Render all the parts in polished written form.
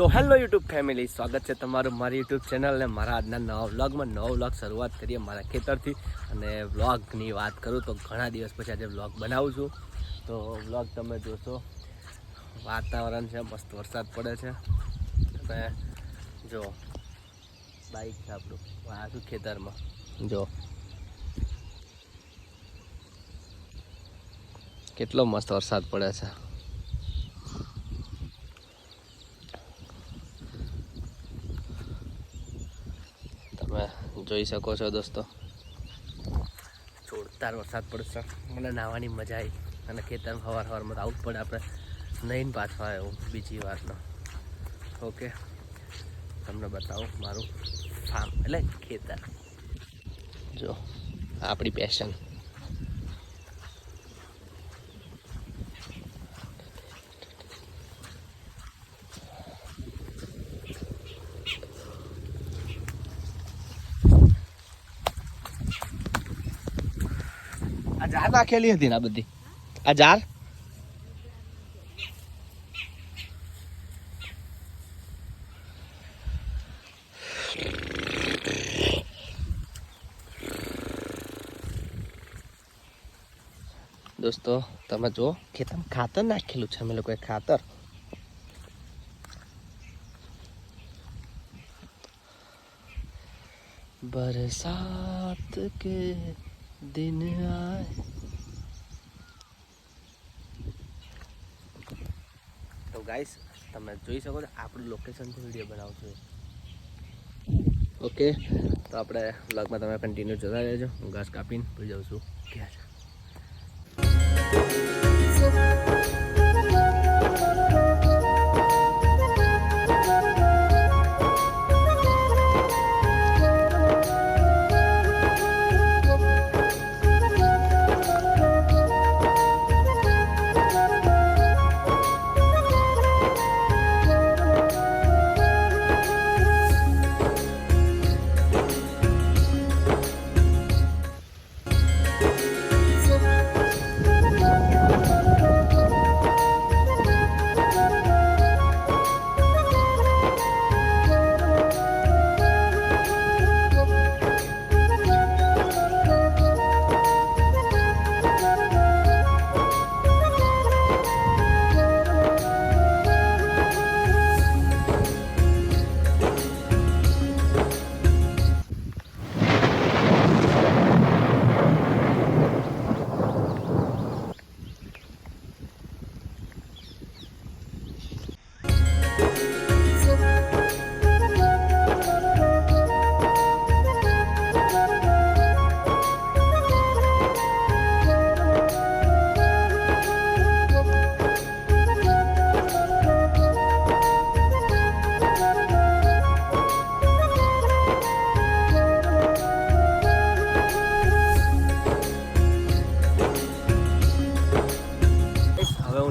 તો hello YouTube family, સ્વાગત છે તમારું મારી યુટ્યુબ ચેનલ ને મારા આજના નવા વ્લોગમાં. નવો વ્લોગ શરૂઆત કરીએ મારા ખેતરથી. અને વ્લોગની વાત કરું તો ઘણા દિવસ પછી આજે વ્લોગ બનાવું છું. તો વ્લોગ તમે જોશો, વાતાવરણ છે મસ્ત, વરસાદ પડે છે. અને જો બાઈક છે આપણું, આ છું ખેતરમાં. જો કેટલો મસ્ત વરસાદ પડે છે. તમે જોઈ શકો છો દોસ્તો, જોરદાર વરસાદ પડશે. મને નાહવાની મજા આવી. અને ખેતરમાં સવારમાં આવું જ પડે, આપણે નહીં પાછવા આવ્યો બીજી વારનો. ઓકે, તમને બતાવું મારું ફાર્મ એટલે ખેતર. જો આપણી પેશન. આ જાર નાખેલી હતી ને આ બધી, આ જાર દોસ્તો તમે જો, ખેતરમાં ખાતર નાખેલું છે અમે લોકોએ, ખાતર. બરસાત કે દિન આए. તો ગાઈસ તમે જોઈ શકો છો, આપણું લોકેશનથી વિડીયો બનાવું છું. ઓકે, તો આપણે વ્લોગમાં તમે કન્ટિન્યુ જોતા રહેજો. હું ઘાસ કાપીને ભૂલી જાઉં છું ક્યાં છે.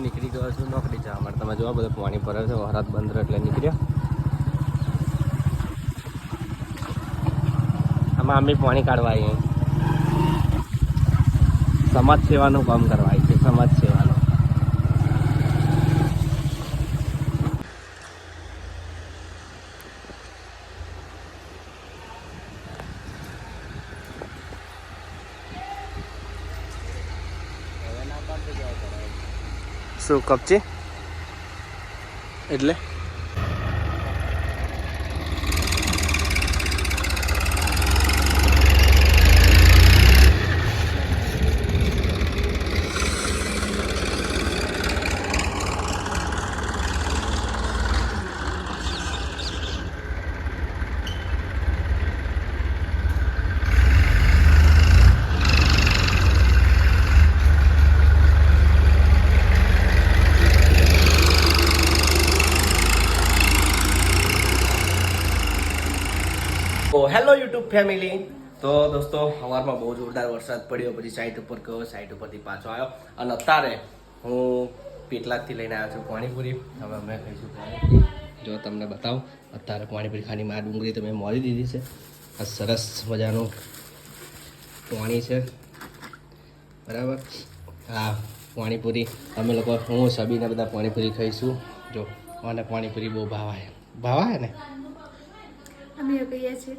નીકળી ગયો છું નોકરી જવા માટે. તમે જોવા બધું પાણી ભરે છે, વરસાદ બંધ એટલે નીકળ્યા. આમાં અમે પાણી કાઢવા આવીએ, સમાજ સેવાનું કામ કરવા આવી છે. સમાજ સેવાનું. શું કપચી એટલે હેલો યુટ્યુબ ફેમિલી. તો દોસ્તો સવારમાં બહુ જોરદાર વરસાદ પડ્યો, પછી સાઈડ ઉપર ગયો, સાઈડ ઉપરથી પાછો આવ્યો. અને અત્યારે હું પેટલાદથી લઈને આવ્યો છું પાણીપુરી. હવે અમે ખાઈશું પાણીપુરી. જો તમને બતાવું, અત્યારે પાણીપુરી ખાની માં ડુંગળી તમે મોરી દીધી છે. આ સરસ મજાનું પાણી છે, બરાબર. હા, પાણીપુરી અમે લોકો, હું સબીને બધા પાણીપુરી ખાઈશું. જો મને પાણીપુરી બહુ ભાવાય ને. અમે એવું કહીએ છીએ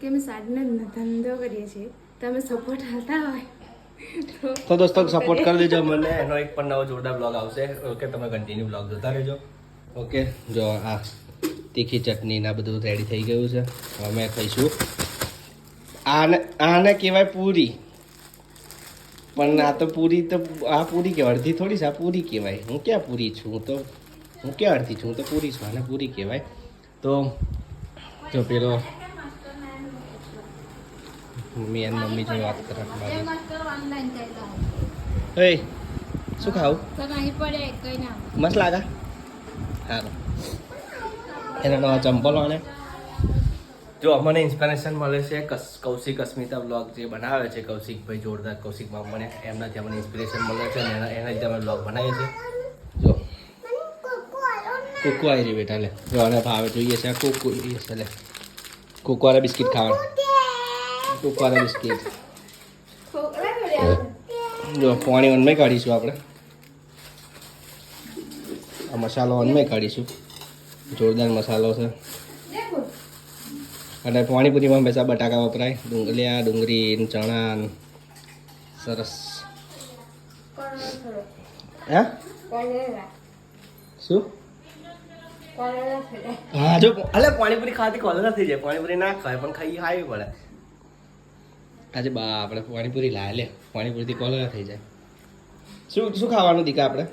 કે અમે સાડીનો ધંધો કરીએ છીએ, તમે સપોર્ટ હાલતા હોય તો દોસ્તો સપોર્ટ કરી દેજો મને. એનો એક પણ નવો જોરદાર બ્લોગ આવશે. ઓકે, તમે કન્ટિન્યુ બ્લોગ જોતા રહેજો. ઓકે, જો આ તીખી ચટણી ના બધું રેડી થઈ ગયું છે. અમે ખાઈશું. આને કહેવાય પૂરી, પણ આ તો પૂરી તો આ પૂરી કહેવાય, અડધી થોડી છે આ પૂરી કહેવાય. હું ક્યાં પૂરી છું? હું ક્યાં અડધી છું? હું તો પૂરી છું. આને પૂરી કહેવાય. તો જો પેલો મેન મમ્મી જોઈ વાત કરે શું ખાવું મસ્ત લાગે. સારું, એના નવા ચંપલો ને જો અમને ઇન્સ્પિરેશન મળે છે કૌશિક અસ્મિતા બ્લોગ જે બનાવે છે કૌશિકભાઈ જોરદાર. કૌશિક મને એમનાથી અમને ઇન્સ્પિરેશન મળે છે અને એના લીધે અમે બ્લોગ બનાવીએ છીએ. જો કોકો આવી રહી બેટા, લે જો આને ભાવે જોઈએ છે. આ કોકો જોઈએ છે, લે કોકોવાળા બિસ્કિટ ખાવાના. કોકોવાળા બિસ્કિટ જો પાણી અન્મે કાઢીશું આપણે. આ મસાલો અન્મે કાઢીશું. જોરદાર મસાલો છે. અને પાણીપુરીમાં બેસા બટાકા વપરાય, ડુંગળી ચણા સરસ. હે શું? હા જો અલે પાણીપુરી ખાવાથી કોલેરા થઈ જાય. પાણીપુરી ના ખાય પણ ખાઈ પડે. આજે બા આપણે પાણીપુરી લાવે, લે પાણીપુરીથી કોલેરા થઈ જાય. શું ખાવાનું દીકા આપણે?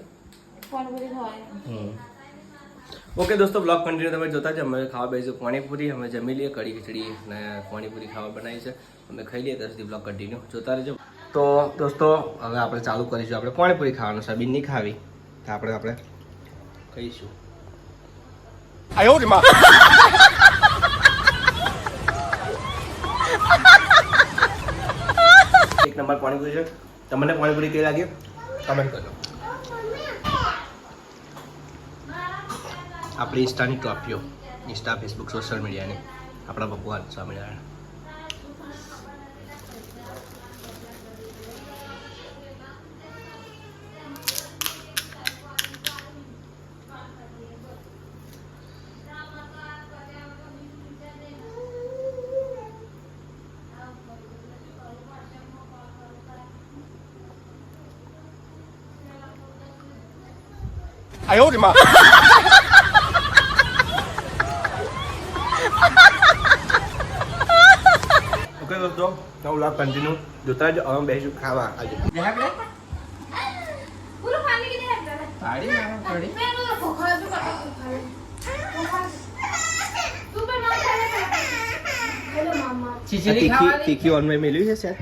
ઓકે દોસ્તો, બ્લોગ કન્ટિન્યુ તમે જોતા જ. અમે ખાવા બેસીશું પાણીપુરી. અમે જમી લઈએ કઢી ખીચડી અને પાણીપુરી ખાવા બનાવી છે. અમે ખાઈ લઈએ ત્યાં સુધી બ્લોગ કન્ટિન્યુ જોતા રહેજો. તો દોસ્તો હવે આપણે ચાલુ કરીશું. આપણે પાણીપુરી ખાવાનું છે, બીન નહીં ખાવી તો આપણે ખાઈશું. એક નંબર પાણીપુરી છે. તમને પાણીપુરી કેવી લાગી કમેન્ટ કરજો. આપણી ઇન્સ્ટાની ટોપીઓ, ઇન્સ્ટા ફેસબુક સોશિયલ મીડિયાની આપણા ભગવાન સ્વામિનારાયણ. ઓકે દોસ્તો, તો બ્લોગ કન્ટિન્યુ જોતા જ. અમે બેસીશું ખાવા. આજે તીખી ઓન મેં મેળવી છે સર.